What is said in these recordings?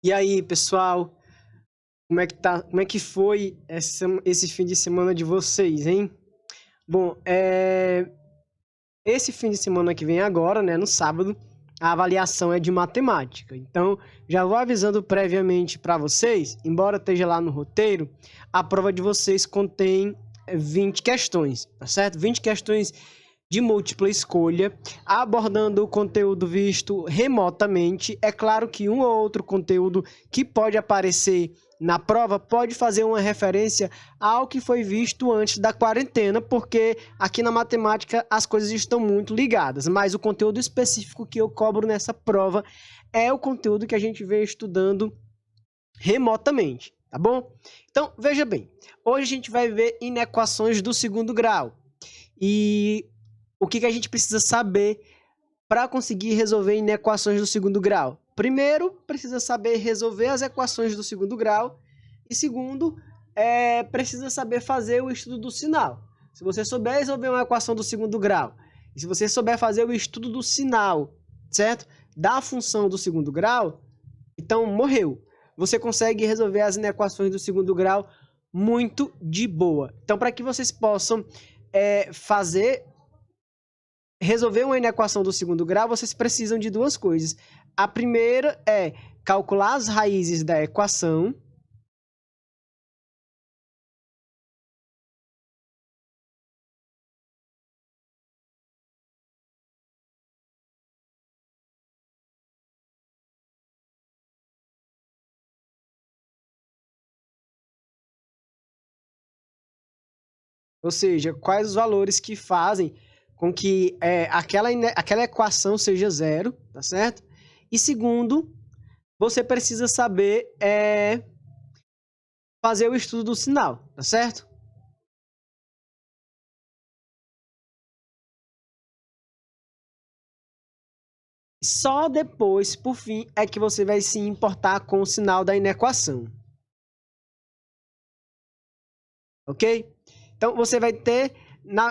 E aí, pessoal, como é que tá? Como é que foi esse fim de semana de vocês, hein? Bom, esse fim de semana que vem agora, né, no sábado, a avaliação é de matemática. Então, já vou avisando previamente para vocês, embora esteja lá no roteiro, a prova de vocês contém 20 questões, tá certo? 20 questões de múltipla escolha, abordando o conteúdo visto remotamente. É claro que um ou outro conteúdo que pode aparecer na prova pode fazer uma referência ao que foi visto antes da quarentena, porque aqui na matemática as coisas estão muito ligadas, mas o conteúdo específico que eu cobro nessa prova é o conteúdo que a gente vem estudando remotamente, tá bom? Então, veja bem, hoje a gente vai ver inequações do segundo grau. E o que a gente precisa saber para conseguir resolver inequações do segundo grau? Primeiro, precisa saber resolver as equações do segundo grau. E segundo, precisa saber fazer o estudo do sinal. Se você souber resolver uma equação do segundo grau, e se você souber fazer o estudo do sinal, certo? Da função do segundo grau, então morreu. Você consegue resolver as inequações do segundo grau muito de boa. Então, para que vocês possam resolver uma inequação do segundo grau, vocês precisam de duas coisas. A primeira é calcular as raízes da equação. Ou seja, quais os valores que fazem com que aquela equação seja zero, tá certo? E segundo, você precisa saber fazer o estudo do sinal, tá certo? Só depois, por fim, é que você vai se importar com o sinal da inequação. Ok? Então, você vai ter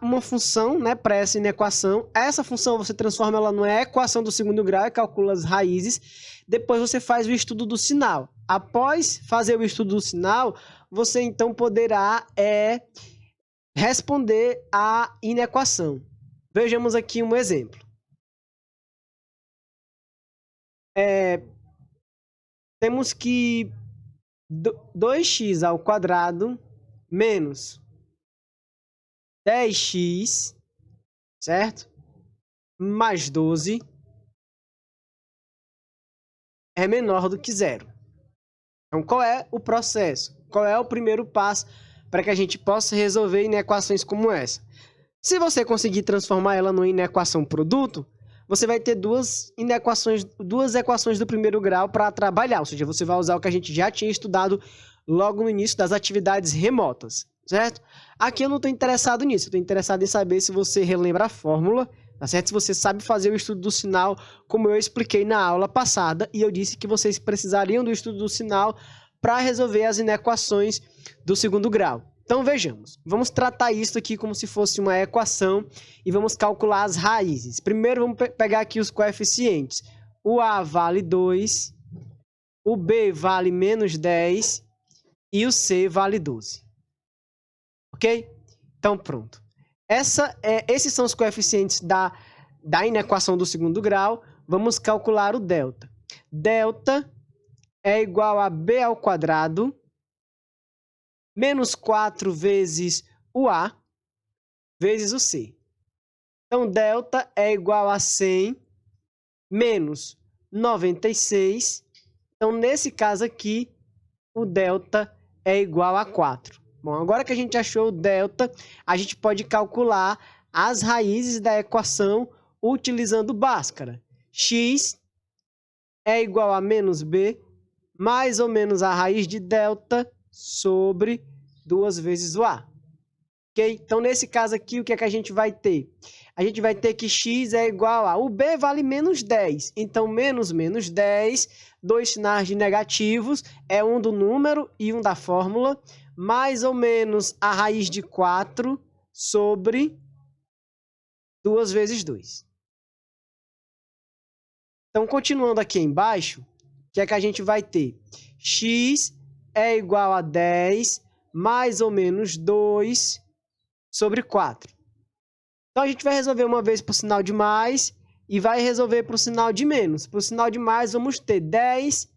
uma função, né, para essa inequação. Essa função você transforma ela numa equação do segundo grau e calcula as raízes. Depois você faz o estudo do sinal. Após fazer o estudo do sinal, você então poderá responder a inequação. Vejamos aqui um exemplo. Temos que 2x ao quadrado menos 10x, certo? Mais 12 é menor do que zero. Então, qual é o processo? Qual é o primeiro passo para que a gente possa resolver inequações como essa? Se você conseguir transformar ela numa inequação produto, você vai ter duas equações do primeiro grau para trabalhar, ou seja, você vai usar o que a gente já tinha estudado logo no início das atividades remotas, certo? Aqui eu não estou interessado nisso, eu estou interessado em saber se você relembra a fórmula, tá certo? Se você sabe fazer o estudo do sinal, como eu expliquei na aula passada, e eu disse que vocês precisariam do estudo do sinal para resolver as inequações do segundo grau. Então, vejamos. Vamos tratar isso aqui como se fosse uma equação e vamos calcular as raízes. Primeiro, vamos pegar aqui os coeficientes. O A vale 2, o B vale menos 10 e o C vale 12. Ok? Então, pronto. Esses são os coeficientes da inequação do segundo grau. Vamos calcular o delta. Delta é igual a B ao quadrado menos 4 vezes o A vezes o C. Então, delta é igual a 100 menos 96. Então, nesse caso aqui, o delta é igual a 4. Bom, agora que a gente achou o delta, a gente pode calcular as raízes da equação utilizando Bhaskara. X é igual a menos B, mais ou menos a raiz de delta sobre 2 vezes o A. Ok? Então, nesse caso aqui, o que é que a gente vai ter? A gente vai ter que x é igual a... O B vale menos 10. Então, menos 10, dois sinais de negativos, é um do número e um da fórmula, mais ou menos a raiz de 4 sobre 2 vezes 2. Então, continuando aqui embaixo, que é que a gente vai ter? X é igual a 10 mais ou menos 2 sobre 4. Então, a gente vai resolver uma vez por sinal de mais e vai resolver para o sinal de menos. Para o sinal de mais, vamos ter 10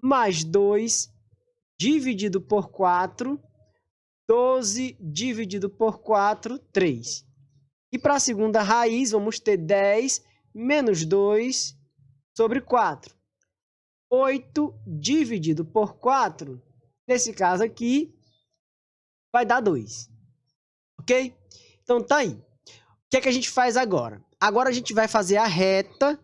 mais 2 dividido por 4, 12 dividido por 4, 3. E para a segunda raiz, vamos ter 10 menos 2 sobre 4. 8 dividido por 4, nesse caso aqui, vai dar 2. Ok? Então, tá aí. O que é que a gente faz agora? Agora a gente vai fazer a reta,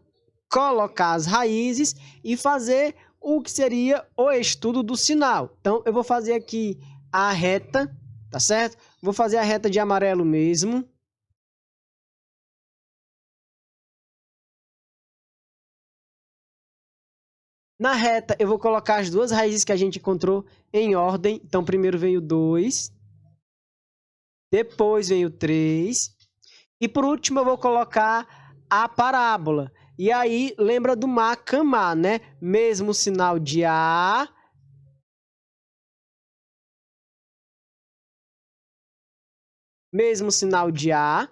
colocar as raízes e fazer o que seria o estudo do sinal. Então, eu vou fazer aqui a reta, tá certo? Vou fazer a reta de amarelo mesmo. Na reta, eu vou colocar as duas raízes que a gente encontrou em ordem. Então, primeiro vem o 2, depois vem o 3, e por último eu vou colocar a parábola. E aí, lembra do Macamá, né? Mesmo sinal de A, mesmo sinal de A,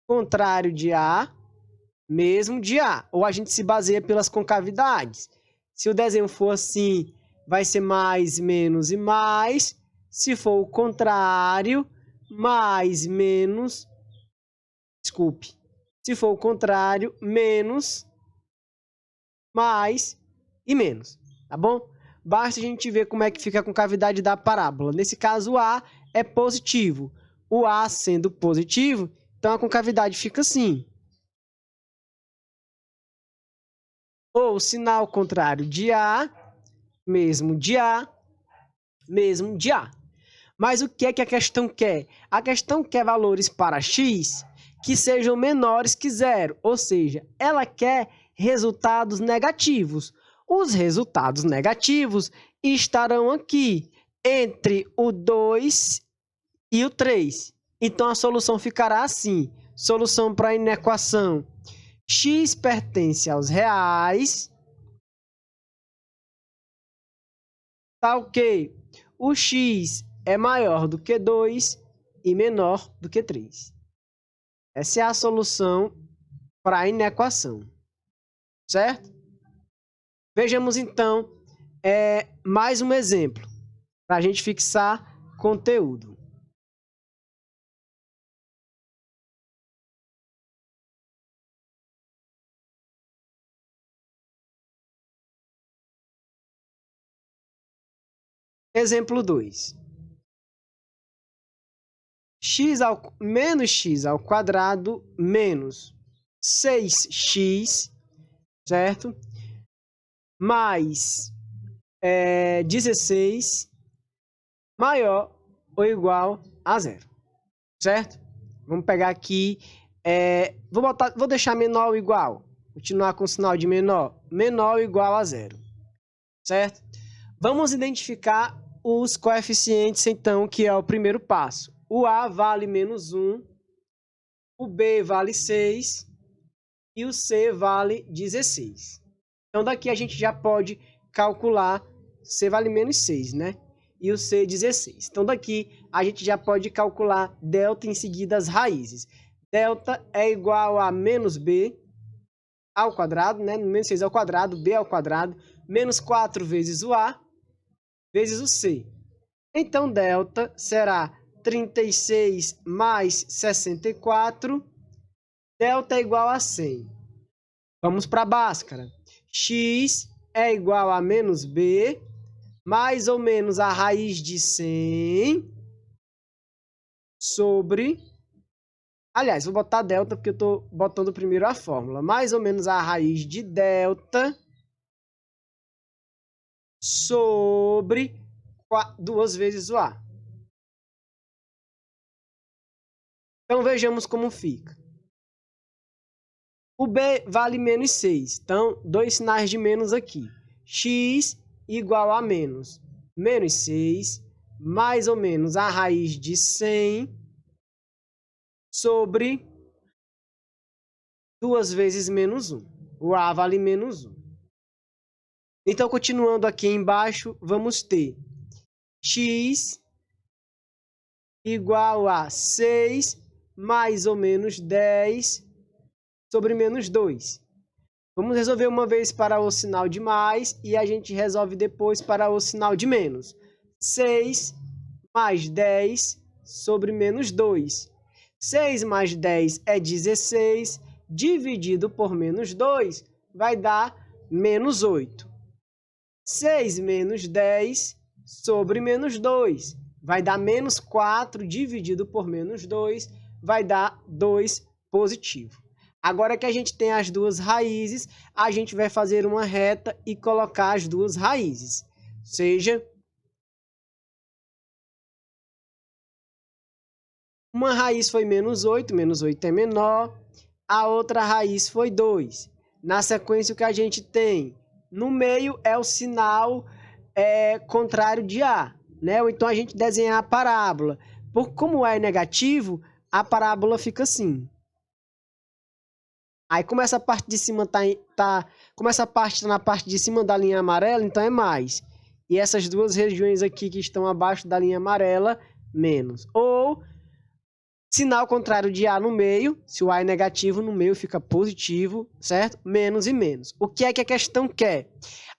contrário de A, mesmo de A. Ou a gente se baseia pelas concavidades. Se o desenho for assim, vai ser mais, menos e mais. Se for o contrário, mais, menos. Desculpe. Se for o contrário, menos, mais e menos. Tá bom? Basta a gente ver como é que fica a concavidade da parábola. Nesse caso, o A é positivo. O A sendo positivo, então a concavidade fica assim. Ou sinal contrário de A, mesmo de A, mesmo de A. Mas o que é que a questão quer? A questão quer valores para x que sejam menores que zero, ou seja, ela quer resultados negativos. Os resultados negativos estarão aqui, entre o 2 e o 3. Então, a solução ficará assim. Solução para a inequação. X pertence aos reais. Tá ok. O x é maior do que 2 e menor do que 3. Essa é a solução para a inequação. Certo? Vejamos, então, mais um exemplo para a gente fixar conteúdo. Exemplo 2. Menos x ao quadrado menos 6x, certo? Mais 16 maior ou igual a zero, certo? Vamos pegar aqui, vou deixar menor ou igual, continuar com o sinal de menor ou igual a zero, certo? Vamos identificar os coeficientes, então, que é o primeiro passo. O A vale menos 1, o B vale 6 e o C vale 16. Então, daqui a gente já pode calcular, C vale menos 6, né? E o C 16. Então, daqui a gente já pode calcular delta em seguida as raízes. Delta é igual a menos B ao quadrado, né? Menos 6 ao quadrado, B ao quadrado, menos 4 vezes o A, vezes o C. Então, delta será 36 mais 64, delta é igual a 100. Vamos para a Bhaskara. X é igual a menos B, mais ou menos a raiz de 100, sobre... Aliás, vou botar delta porque eu estou botando primeiro a fórmula. Mais ou menos a raiz de delta sobre 2 vezes o A. Então, vejamos como fica. O B vale menos 6. Então, 2 sinais de menos aqui. X igual a menos 6, mais ou menos a raiz de 100 sobre 2 vezes menos 1. O A vale menos 1. Então, continuando aqui embaixo, vamos ter x igual a 6 mais ou menos 10 sobre menos 2. Vamos resolver uma vez para o sinal de mais e a gente resolve depois para o sinal de menos. 6 mais 10 sobre menos 2. 6 mais 10 é 16, dividido por menos 2 vai dar menos 8. 6 menos 10 sobre menos 2 vai dar menos 4, dividido por menos 2 vai dar 2 positivo. Agora que a gente tem as duas raízes, a gente vai fazer uma reta e colocar as duas raízes. Ou seja, uma raiz foi menos 8 é menor. A outra raiz foi 2. Na sequência, o que a gente tem? No meio é o sinal contrário de A, né? Ou então a gente desenha a parábola. Como A é negativo, a parábola fica assim. Aí, como essa parte de cima como essa parte está na parte de cima da linha amarela, então é mais. E essas duas regiões aqui que estão abaixo da linha amarela, menos. Ou sinal contrário de A no meio, se o A é negativo, no meio fica positivo, certo? Menos e menos. O que é que a questão quer?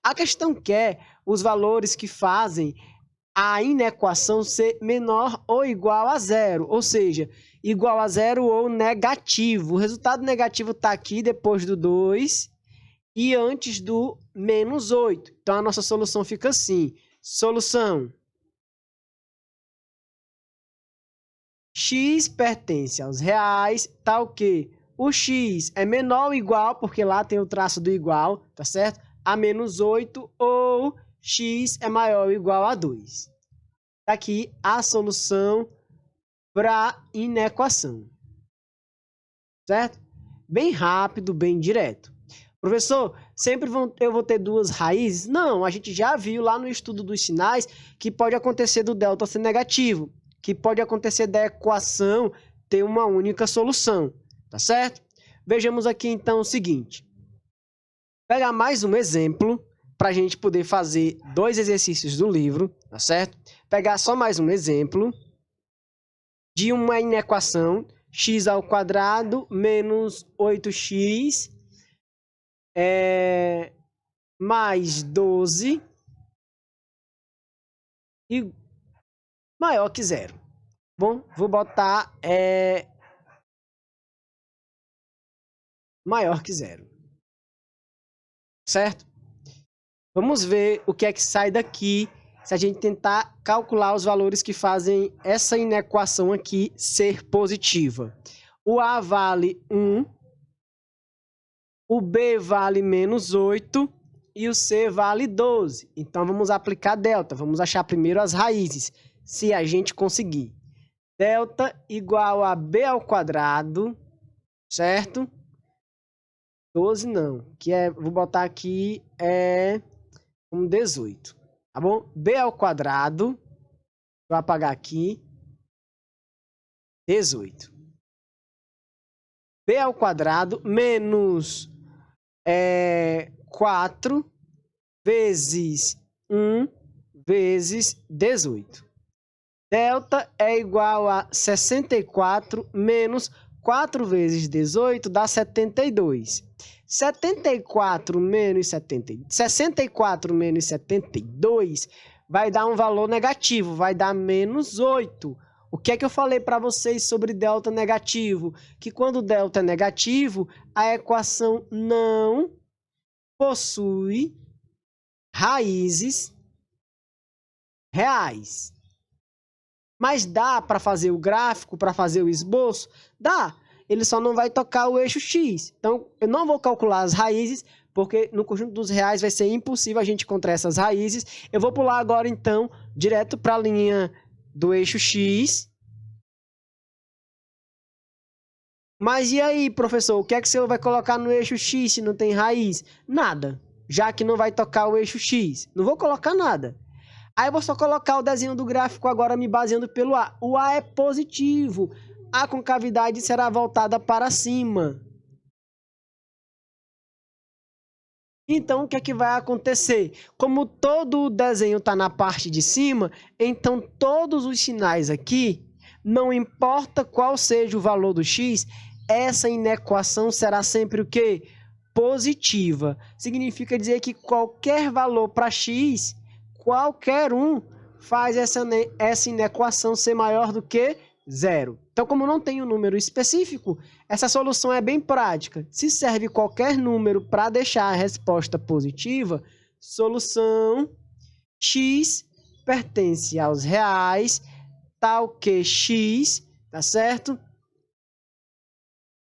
A questão quer os valores que fazem a inequação ser menor ou igual a zero, ou seja, igual a zero ou negativo. O resultado negativo está aqui depois do 2 e antes do menos 8. Então, a nossa solução fica assim. Solução. X pertence aos reais, tá o quê? O x é menor ou igual, porque lá tem o traço do igual, tá certo? A menos 8 ou x é maior ou igual a 2. Tá aqui a solução para inequação. Certo? Bem rápido, bem direto. Professor, sempre eu vou ter duas raízes? Não, a gente já viu lá no estudo dos sinais que pode acontecer do delta ser negativo, que pode acontecer da equação ter uma única solução, tá certo? Vejamos aqui então o seguinte. Pegar mais um exemplo para a gente poder fazer dois exercícios do livro, tá certo? Pegar só mais um exemplo de uma inequação x ao quadrado menos 8x mais 12 e maior que zero. Bom, vou botar maior que zero. Certo? Vamos ver o que é que sai daqui se a gente tentar calcular os valores que fazem essa inequação aqui ser positiva. O A vale 1, o B vale menos 8 e o C vale 12. Então, vamos aplicar delta. Vamos achar primeiro as raízes, se a gente conseguir. Delta igual a B ao quadrado, certo? 12 não, vou botar aqui um 18, tá bom? B ao quadrado, vou apagar aqui, 18. B ao quadrado menos 4 vezes 1 vezes 18. Delta é igual a 64 menos 4 vezes 18 dá 72. 64 menos 72 vai dar um valor negativo, vai dar menos 8. O que é que eu falei para vocês sobre delta negativo? Que quando o delta é negativo, a equação não possui raízes reais. Mas dá para fazer o gráfico, para fazer o esboço? Dá. Ele só não vai tocar o eixo X. Então, eu não vou calcular as raízes, porque no conjunto dos reais vai ser impossível a gente encontrar essas raízes. Eu vou pular agora, então, direto para a linha do eixo X. Mas e aí, professor, o que é que você vai colocar no eixo X se não tem raiz? Nada, já que não vai tocar o eixo X. Não vou colocar nada. Aí eu vou só colocar o desenho do gráfico agora me baseando pelo A. O A é positivo. A concavidade será voltada para cima. Então, o que é que vai acontecer? Como todo o desenho está na parte de cima, então todos os sinais aqui, não importa qual seja o valor do x, essa inequação será sempre o quê? Positiva. Significa dizer que qualquer valor para x, qualquer um, faz essa inequação ser maior do que zero. Então, como não tem um número específico, essa solução é bem prática. Se serve qualquer número para deixar a resposta positiva, solução x pertence aos reais, tal que x, tá certo?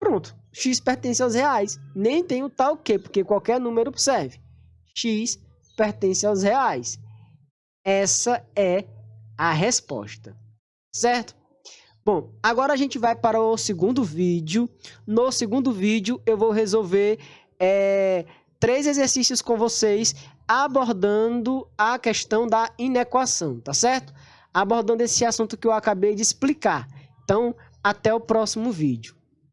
Pronto, x pertence aos reais. Nem tem o tal que, porque qualquer número serve. X pertence aos reais. Essa é a resposta, certo? Bom, agora a gente vai para o segundo vídeo. No segundo vídeo eu vou resolver 3 exercícios com vocês abordando a questão da inequação, tá certo? Abordando esse assunto que eu acabei de explicar. Então, até o próximo vídeo.